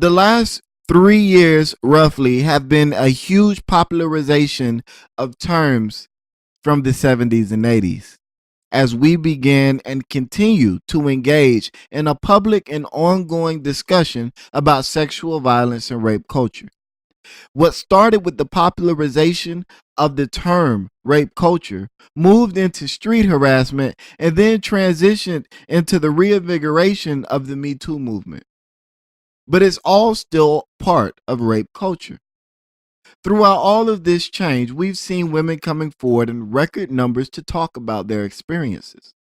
The last 3 years, roughly, have been a huge popularization of terms from the 70s and 80s as we begin and continue to engage in a public and ongoing discussion about sexual violence and rape culture. What started with the popularization of the term rape culture moved into street harassment and then transitioned into the reinvigoration of the Me Too movement. But it's all still part of rape culture. Throughout all of this change, we've seen women coming forward in record numbers to talk about their experiences.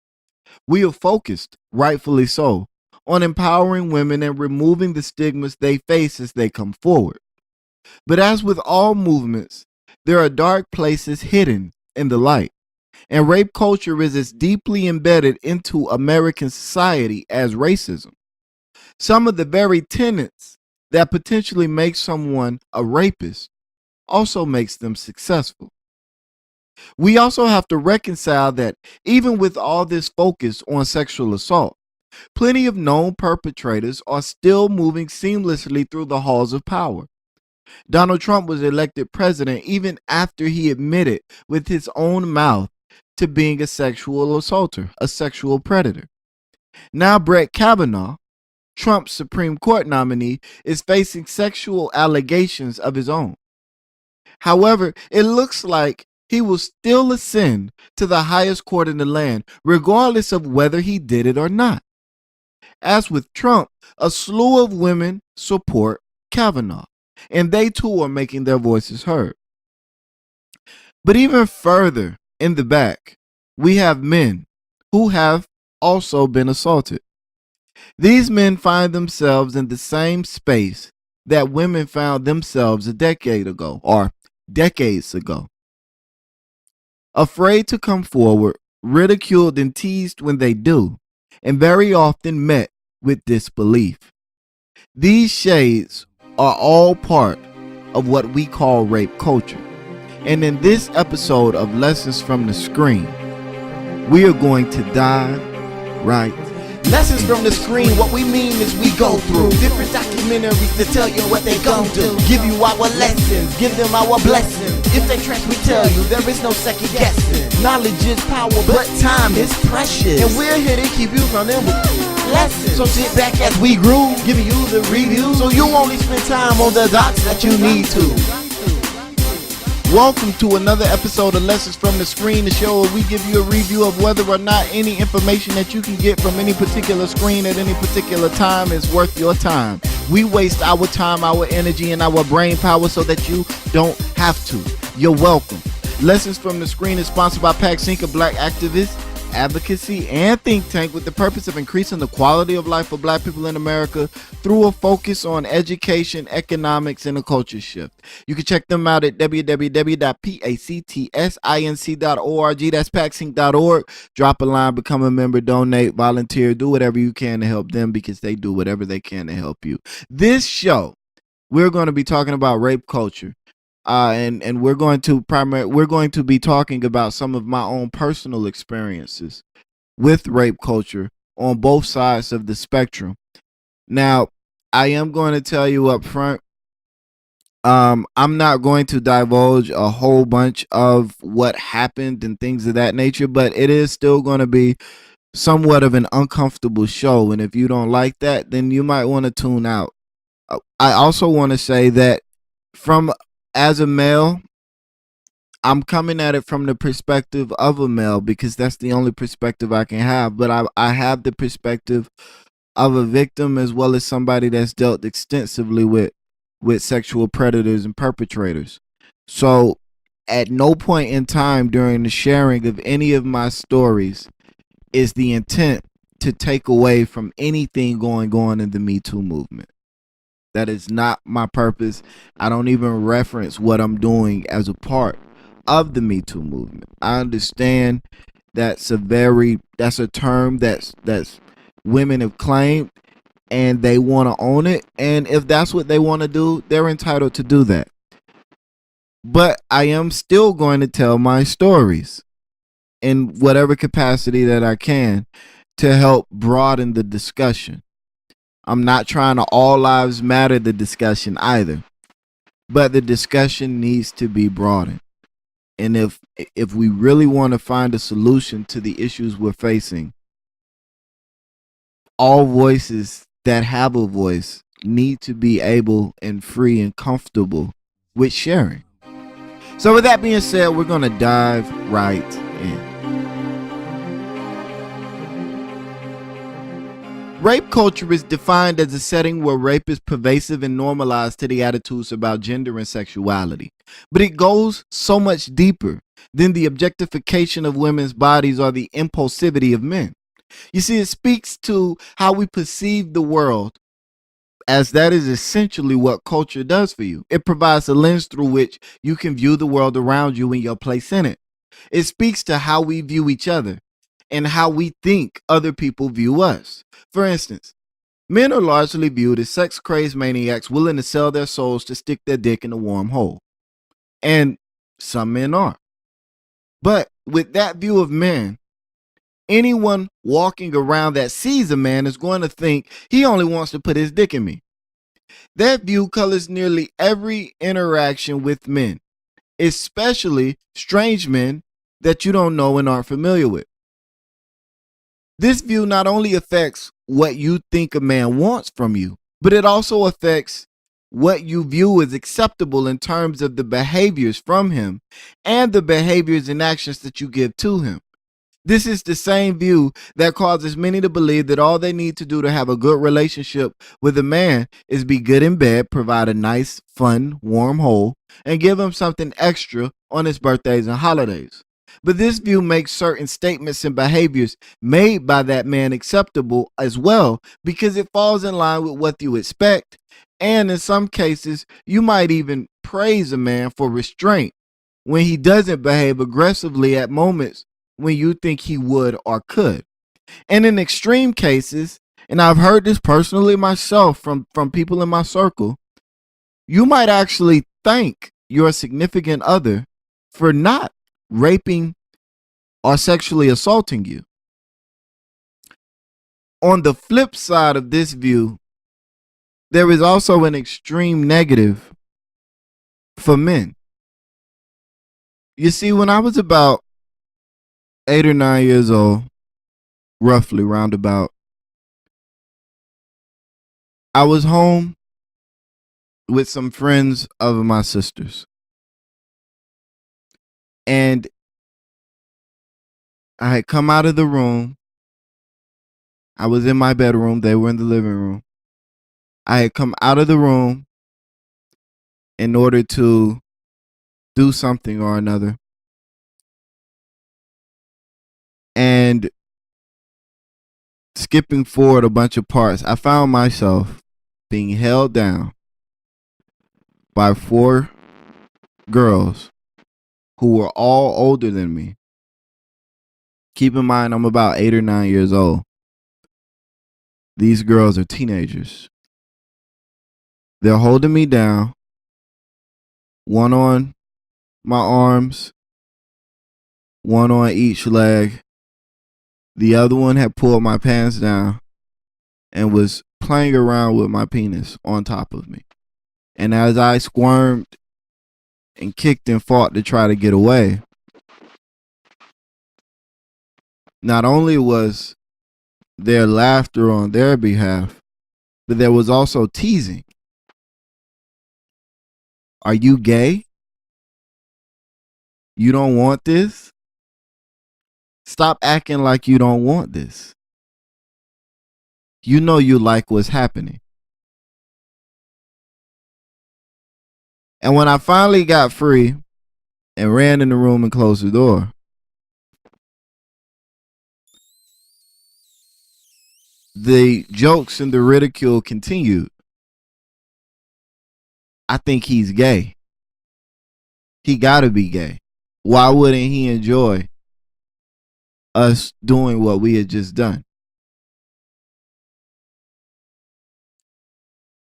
We have focused, rightfully so, on empowering women and removing the stigmas they face as they come forward. But as with all movements, there are dark places hidden in the light, and rape culture is as deeply embedded into American society as racism. Some of the very tenets that potentially make someone a rapist also makes them successful. We also have to reconcile that even with all this focus on sexual assault, plenty of known perpetrators are still moving seamlessly through the halls of power. Donald Trump was elected president even after he admitted with his own mouth to being a sexual assaulter, a sexual predator. Now Brett Kavanaugh, Trump's Supreme Court nominee, is facing sexual allegations of his own. However, it looks like he will still ascend to the highest court in the land, regardless of whether he did it or not. As with Trump, a slew of women support Kavanaugh, and they too are making their voices heard. But even further in the back, we have men who have also been assaulted. These men find themselves in the same space that women found themselves a decade ago or decades ago. Afraid to come forward, ridiculed and teased when they do, and very often met with disbelief. These shades are all part of what we call rape culture. And in this episode of Lessons from the Screen, we are going to dive right. Lessons from the screen, what we mean is we go through different documentaries to tell you what they gon' do. Give you our lessons, give them our blessings. If they trash, we tell you there is no second guessing. Knowledge is power, but time is precious. And we're here to keep you from them lessons. So sit back as we groove, giving you the review, so you only spend time on the docs that you need to. Welcome to another episode of Lessons from the Screen, the show where we give you a review of whether or not any information that you can get from any particular screen at any particular time is worth your time. We waste our time, our energy, and our brain power so that you don't have to. You're welcome. Lessons from the Screen is sponsored by PAC-SYNC, a black activist, advocacy, and think tank with the purpose of increasing the quality of life for black people in America through a focus on education, economics, and a culture shift. You can check them out at www.pactsinc.org. That's pacsync.org. Drop a line, become a member, donate, volunteer, do whatever you can to help them because they do whatever they can to help you. This show, we're going to be talking about rape culture. And we're going to be talking about some of my own personal experiences with rape culture on both sides of the spectrum. Now, I am going to tell you up front, I'm not going to divulge a whole bunch of what happened and things of that nature, but it is still going to be somewhat of an uncomfortable show. And if you don't like that, then you might want to tune out. I also want to say that as a male, I'm coming at it from the perspective of a male because that's the only perspective I can have. But I have the perspective of a victim as well as somebody that's dealt extensively with sexual predators and perpetrators. So at no point in time during the sharing of any of my stories is the intent to take away from anything going on in the Me Too movement. That is not my purpose. I don't even reference what I'm doing as a part of the Me Too movement. I understand that's a term that's women have claimed and they want to own it. And if that's what they want to do, they're entitled to do that. But I am still going to tell my stories in whatever capacity that I can to help broaden the discussion. I'm not trying to all lives matter the discussion either. But the discussion needs to be broadened. And if we really want to find a solution to the issues we're facing, all voices that have a voice need to be able and free and comfortable with sharing. So with that being said, we're going to dive right in. Rape culture is defined as a setting where rape is pervasive and normalized to the attitudes about gender and sexuality. But it goes so much deeper than the objectification of women's bodies or the impulsivity of men. You see, it speaks to how we perceive the world, as that is essentially what culture does for you. It provides a lens through which you can view the world around you and your place in it. It speaks to how we view each other and how we think other people view us. For instance, men are largely viewed as sex-crazed maniacs willing to sell their souls to stick their dick in a warm hole. And some men are. But with that view of men, anyone walking around that sees a man is going to think he only wants to put his dick in me. That view colors nearly every interaction with men, especially strange men that you don't know and aren't familiar with. This view not only affects what you think a man wants from you, but it also affects what you view as acceptable in terms of the behaviors from him and the behaviors and actions that you give to him. This is the same view that causes many to believe that all they need to do to have a good relationship with a man is be good in bed, provide a nice, fun, warm hole, and give him something extra on his birthdays and holidays. But this view makes certain statements and behaviors made by that man acceptable as well because it falls in line with what you expect. And in some cases, you might even praise a man for restraint when he doesn't behave aggressively at moments when you think he would or could. And in extreme cases, and I've heard this personally myself from people in my circle, you might actually thank your significant other for not raping or sexually assaulting you. On the flip side of this view, there is also an extreme negative for men. You see, when I was about 8 or 9 years old, roughly roundabout, I was home with some friends of my sisters. And I had come out of the room. I was in my bedroom. They were in the living room. I had come out of the room in order to do something or another. And skipping forward a bunch of parts, I found myself being held down by 4 girls who were all older than me. Keep in mind, I'm about 8 or 9 years old. These girls are teenagers. They're holding me down, one on my arms, one on each leg. The other one had pulled my pants down and was playing around with my penis on top of me. And as I squirmed and kicked and fought to try to get away, not only was there laughter on their behalf, but there was also teasing. Are you gay? You don't want this? Stop acting like you don't want this. You know you like what's happening. And when I finally got free and ran in the room and closed the door, the jokes and the ridicule continued. I think he's gay. He gotta be gay. Why wouldn't he enjoy us doing what we had just done?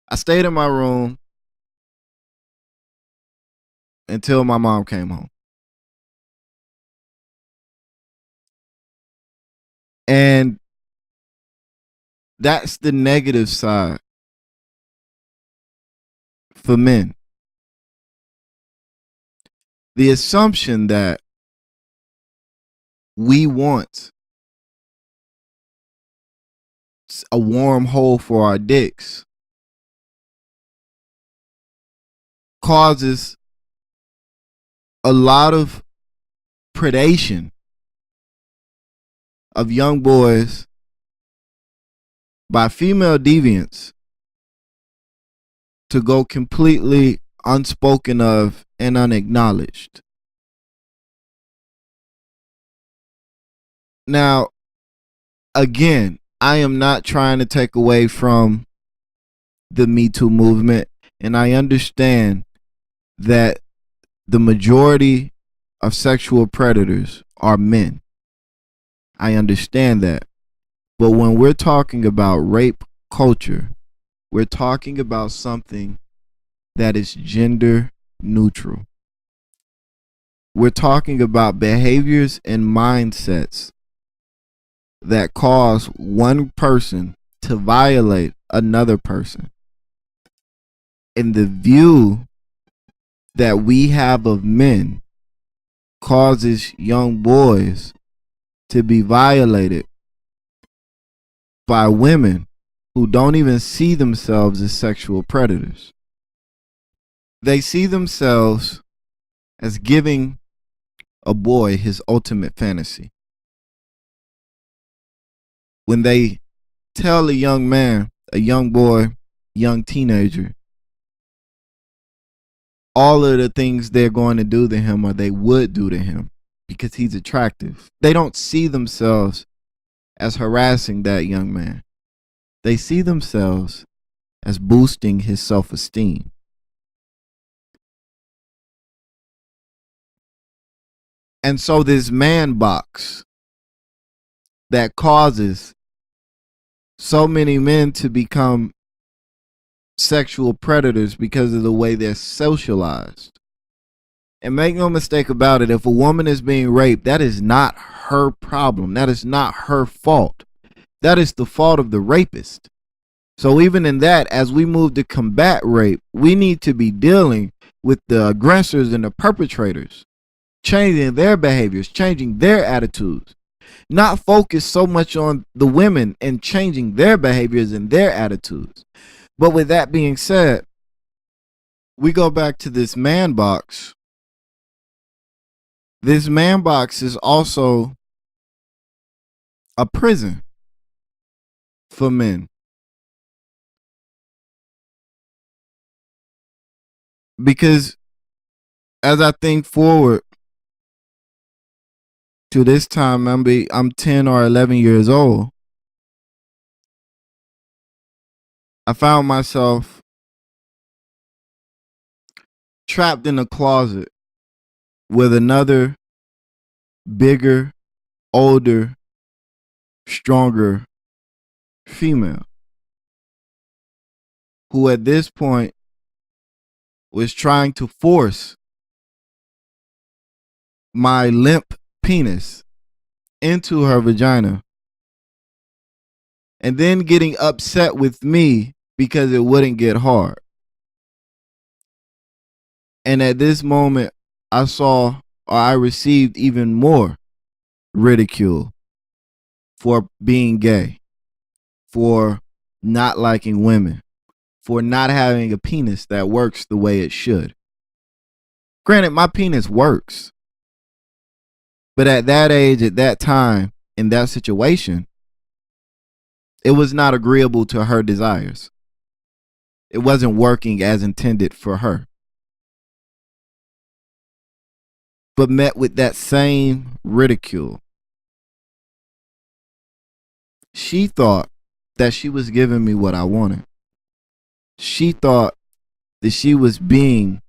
I stayed in my room until my mom came home. And That's the negative side for men. The assumption that we want a warm hole for our dicks causes a lot of predation of young boys by female deviants to go completely unspoken of and unacknowledged. Now, again, I am not trying to take away from the Me Too movement, and I understand that the majority of sexual predators are men. I understand that. But when we're talking about rape culture, we're talking about something that is gender neutral. We're talking about behaviors and mindsets that cause one person to violate another person. And the view that we have of men causes young boys to be violated by women who don't even see themselves as sexual predators. They see themselves as giving a boy his ultimate fantasy. When they tell a young man, a young boy, young teenager, all of the things they're going to do to him or they would do to him because he's attractive, they don't see themselves as harassing that young man. They see themselves as boosting his self-esteem. And so this man box that causes so many men to become sexual predators because of the way they're socialized. And make no mistake about it, if a woman is being raped, that is not her problem. That is not her fault. That is the fault of the rapist. So even in that, as we move to combat rape, we need to be dealing with the aggressors and the perpetrators, changing their behaviors, changing their attitudes, not focus so much on the women and changing their behaviors and their attitudes. But with that being said, we go back to this man box. This man box is also a prison for men. Because as I think forward to this time, I'm 10 or 11 years old, I found myself trapped in a closet with another bigger, older, stronger female who at this point was trying to force my limp penis into her vagina and then getting upset with me because it wouldn't get hard. And at this moment, I received even more ridicule for being gay, for not liking women, for not having a penis that works the way it should. Granted, my penis works. But at that age, at that time, in that situation, it was not agreeable to her desires. It wasn't working as intended for her. But met with that same ridicule. She thought that she was giving me what I wanted. She thought that she was being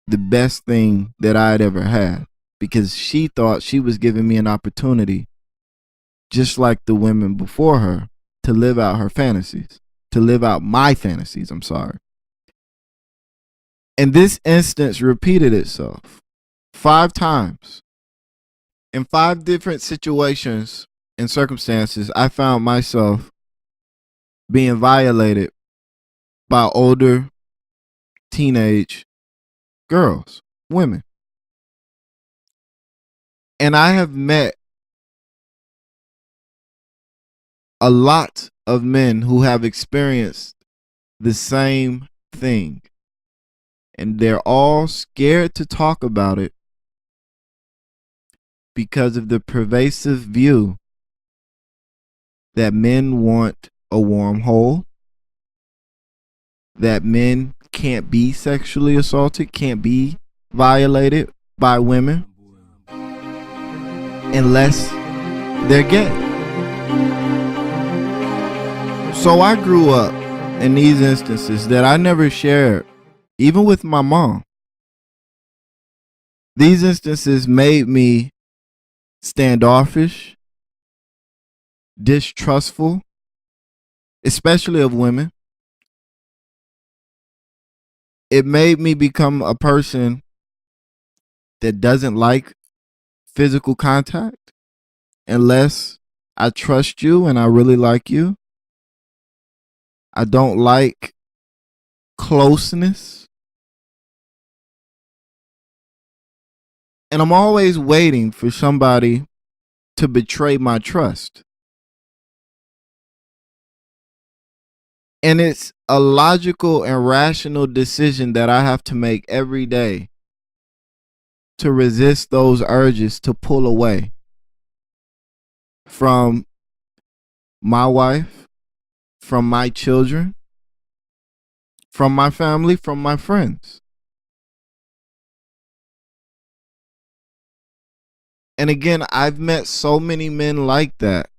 the best thing that I had ever had, because she thought she was giving me an opportunity, just like the women before her, to live out her fantasies, to live out my fantasies, I'm sorry. And this instance repeated itself 5 times. In 5 different situations and circumstances, I found myself being violated by older teenage girls, women. And I have met a lot of men who have experienced the same thing. And they're all scared to talk about it because of the pervasive view that men want a warm hole, that men can't be sexually assaulted, can't be violated by women unless they're gay. So I grew up in these instances that I never shared, even with my mom. These instances made me standoffish, distrustful, especially of women. It made me become a person that doesn't like physical contact unless I trust you and I really like you. I don't like closeness. And I'm always waiting for somebody to betray my trust. And it's a logical and rational decision that I have to make every day to resist those urges to pull away from my wife, from my children, from my family, from my friends. And again, I've met so many men like that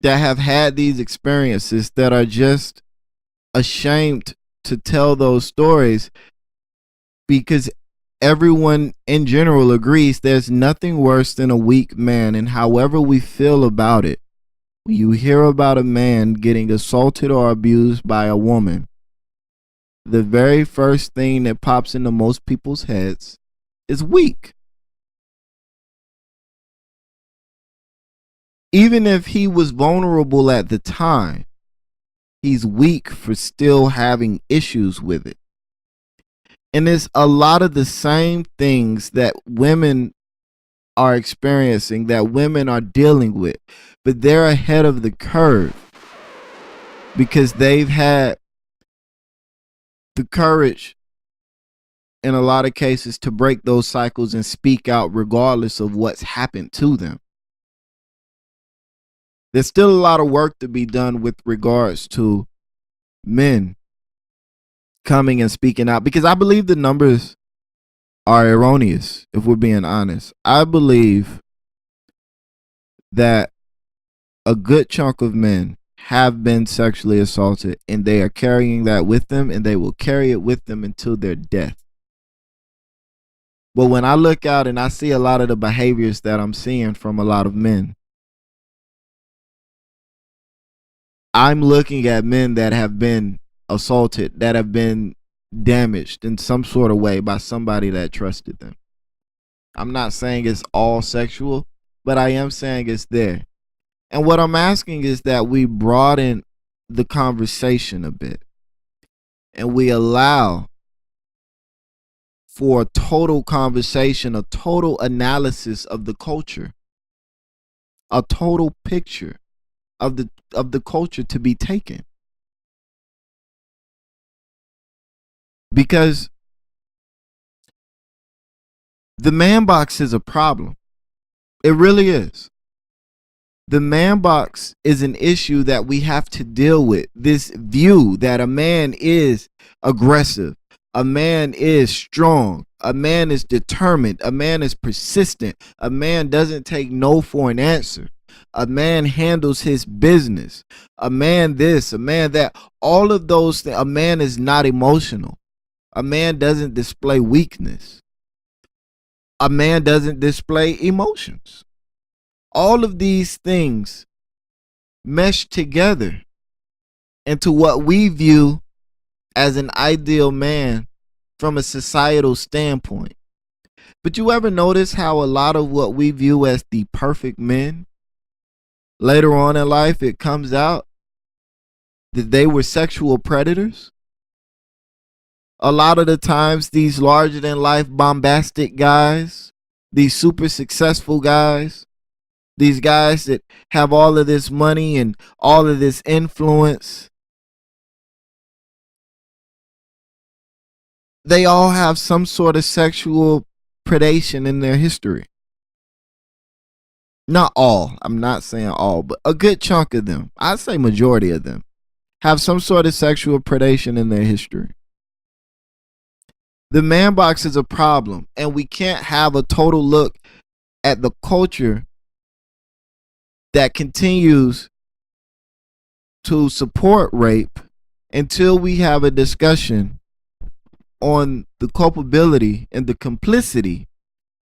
have had these experiences that are just ashamed to tell those stories because everyone in general agrees there's nothing worse than a weak man. And however we feel about it, when you hear about a man getting assaulted or abused by a woman, the very first thing that pops into most people's heads is weak. Even if he was vulnerable at the time, he's weak for still having issues with it. And it's a lot of the same things that women are experiencing, that women are dealing with, but they're ahead of the curve because they've had the courage in a lot of cases to break those cycles and speak out regardless of what's happened to them. There's still a lot of work to be done with regards to men coming and speaking out, because I believe the numbers are erroneous, if we're being honest. I believe that a good chunk of men have been sexually assaulted and they are carrying that with them, and they will carry it with them until their death. But when I look out and I see a lot of the behaviors that I'm seeing from a lot of men, I'm looking at men that have been assaulted, that have been damaged in some sort of way by somebody that trusted them. I'm not saying it's all sexual, but I am saying it's there. And what I'm asking is that we broaden the conversation a bit and we allow for a total conversation, a total analysis of the culture, a total picture of the culture to be taken. Because the man box is a problem. It really is. The man box is an issue that we have to deal with. This view that a man is aggressive, a man is strong, a man is determined, a man is persistent, a man doesn't take no for an answer, a man handles his business, a man this, a man that, all of those things. A man is not emotional. A man doesn't display weakness. A man doesn't display emotions. All of these things mesh together into what we view as an ideal man from a societal standpoint. But you ever notice how a lot of what we view as the perfect men Later on in life, it comes out that they were sexual predators. A lot of the times, these larger than life bombastic guys, these super successful guys, these guys that have all of this money and all of this influence, they all have some sort of sexual predation in their history. Not all, I'm not saying all, but a good chunk of them, I'd say majority of them, have some sort of sexual predation in their history. The man box is a problem, and we can't have a total look at the culture that continues to support rape until we have a discussion on the culpability and the complicity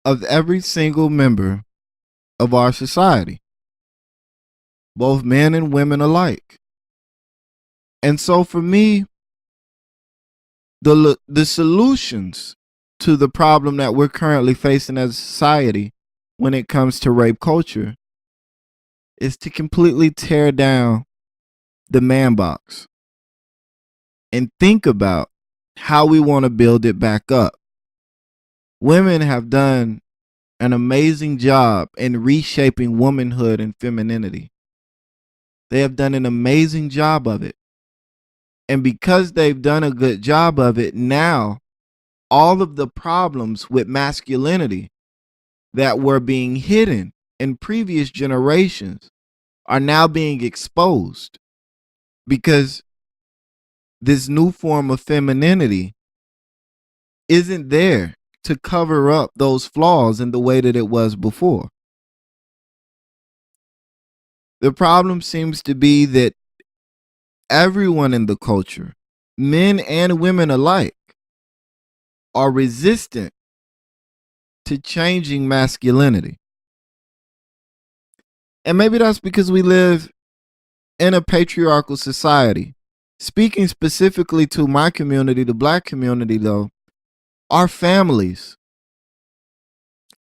of every single member of our society, both men and women alike. And so for me, the solutions to the problem that we're currently facing as a society when it comes to rape culture is to completely tear down the man box and think about how we want to build it back up. Women have done an amazing job in reshaping womanhood and femininity. They have done an amazing job of it. And because they've done a good job of it, now all of the problems with masculinity that were being hidden in previous generations are now being exposed, because this new form of femininity isn't there to cover up those flaws in the way that it was before. The problem seems to be that everyone in the culture, men and women alike, are resistant to changing masculinity. And maybe that's because we live in a patriarchal society. Speaking specifically to my community, the Black community, though, our families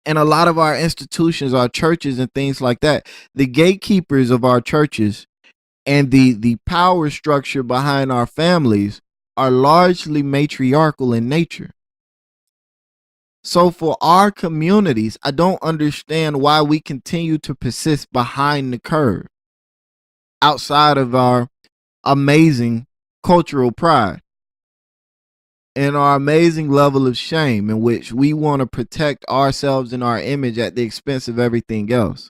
and a lot of our institutions, our churches and things like that, the gatekeepers of our churches and the power structure behind our families are largely matriarchal in nature. So for our communities, I don't understand why we continue to persist behind the curve outside of our amazing cultural pride and our amazing level of shame in which we want to protect ourselves and our image at the expense of everything else.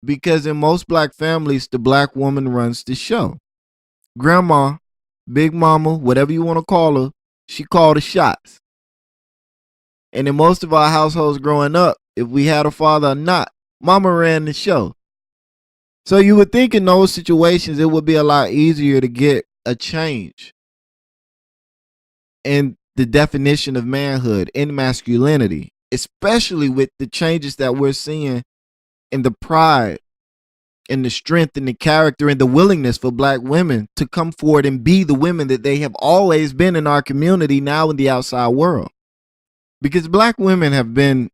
Because in most Black families, the Black woman runs the show. Grandma, Big Mama, whatever you want to call her, she called the shots. And in most of our households growing up, if we had a father or not, Mama ran the show. So you would think in those situations it would be a lot easier to get a change in the definition of manhood and masculinity, especially with the changes that we're seeing in the pride and the strength and the character and the willingness for Black women to come forward and be the women that they have always been in our community, now in the outside world. Because Black women have been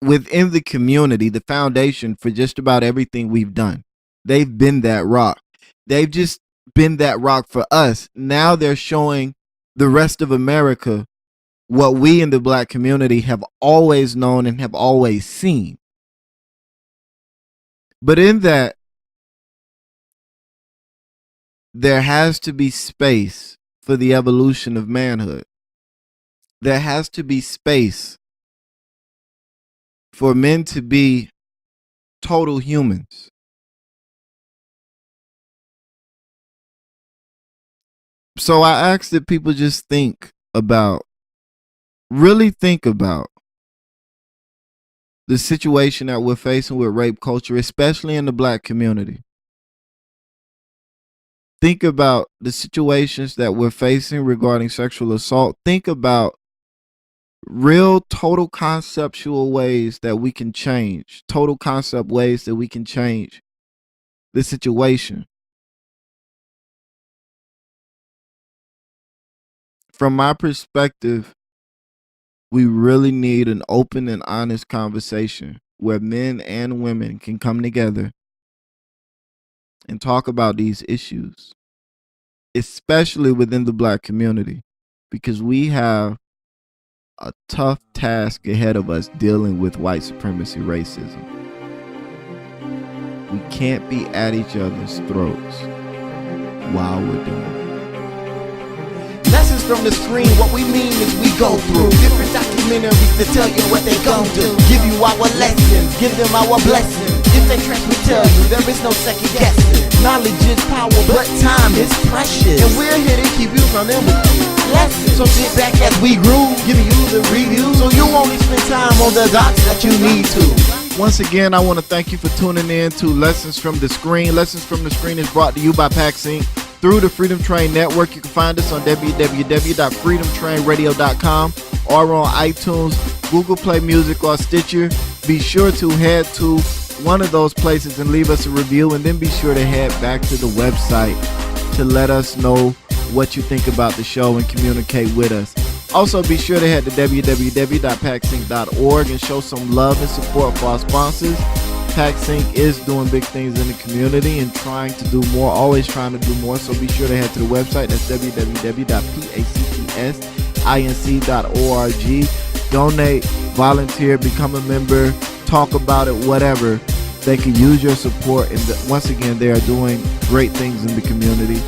within the community the foundation for just about everything we've done. They've been that rock. They've just been that rock for us. Now they're showing the rest of America what we in the Black community have always known and have always seen. But in that, there has to be space for the evolution of manhood. There has to be space for men to be total humans. So I ask that people just really think about the situation that we're facing with rape culture, especially in the Black community. Think about the situations that we're facing regarding sexual assault. Think about real total conceptual ways that we can change, total concept ways that we can change the situation. From my perspective, we really need an open and honest conversation where men and women can come together and talk about these issues, especially within the Black community, because we have a tough task ahead of us dealing with white supremacy racism. We can't be at each other's throats while we're doing it. Lessons from the screen, what we mean is we go through different documentaries to tell you what they gon' do. Give you our lessons, give them our blessings. If they trash, we tell you there is no second guessing. Knowledge is power, but time is precious, and we're here to keep you running with lessons. So sit back as we groove, giving you the review, so you only spend time on the dots that you need to. Once again, I want to thank you for tuning in to Lessons from the Screen. Lessons from the Screen is brought to you by PaxInc through the Freedom Train Network. You can find us on www.freedomtrainradio.com or on iTunes, Google Play Music, or Stitcher. Be sure to head to one of those places and leave us a review, and then be sure to head back to the website to let us know what you think about the show and communicate with us. Also, be sure to head to www.paxinc.org and show some love and support for our sponsors. PaxInc is doing big things in the community and trying to do more, always trying to do more. So be sure to head to the website. That's www.paxinc.org. Donate, volunteer, become a member, talk about it, whatever. They can use your support. And once again, they are doing great things in the community.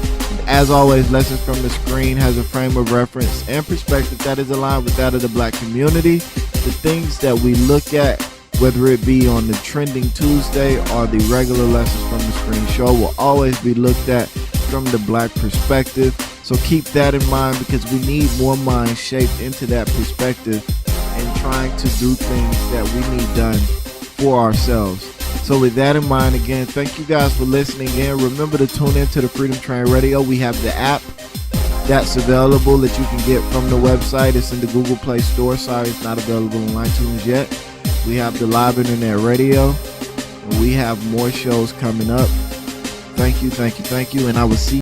As always, Lessons from the Screen has a frame of reference and perspective that is aligned with that of the Black community. The things that we look at, whether it be on the Trending Tuesday or the regular Lessons from the Screen show, will always be looked at from the Black perspective. So keep that in mind, because we need more minds shaped into that perspective and trying to do things that we need done for ourselves. So with that in mind, again, thank you guys for listening in. Remember to tune into the Freedom Train Radio. We have the app that's available that you can get from the website. It's in the Google Play Store. Sorry, it's not available on iTunes yet. We have the live internet radio, and we have more shows coming up. Thank you, and I will see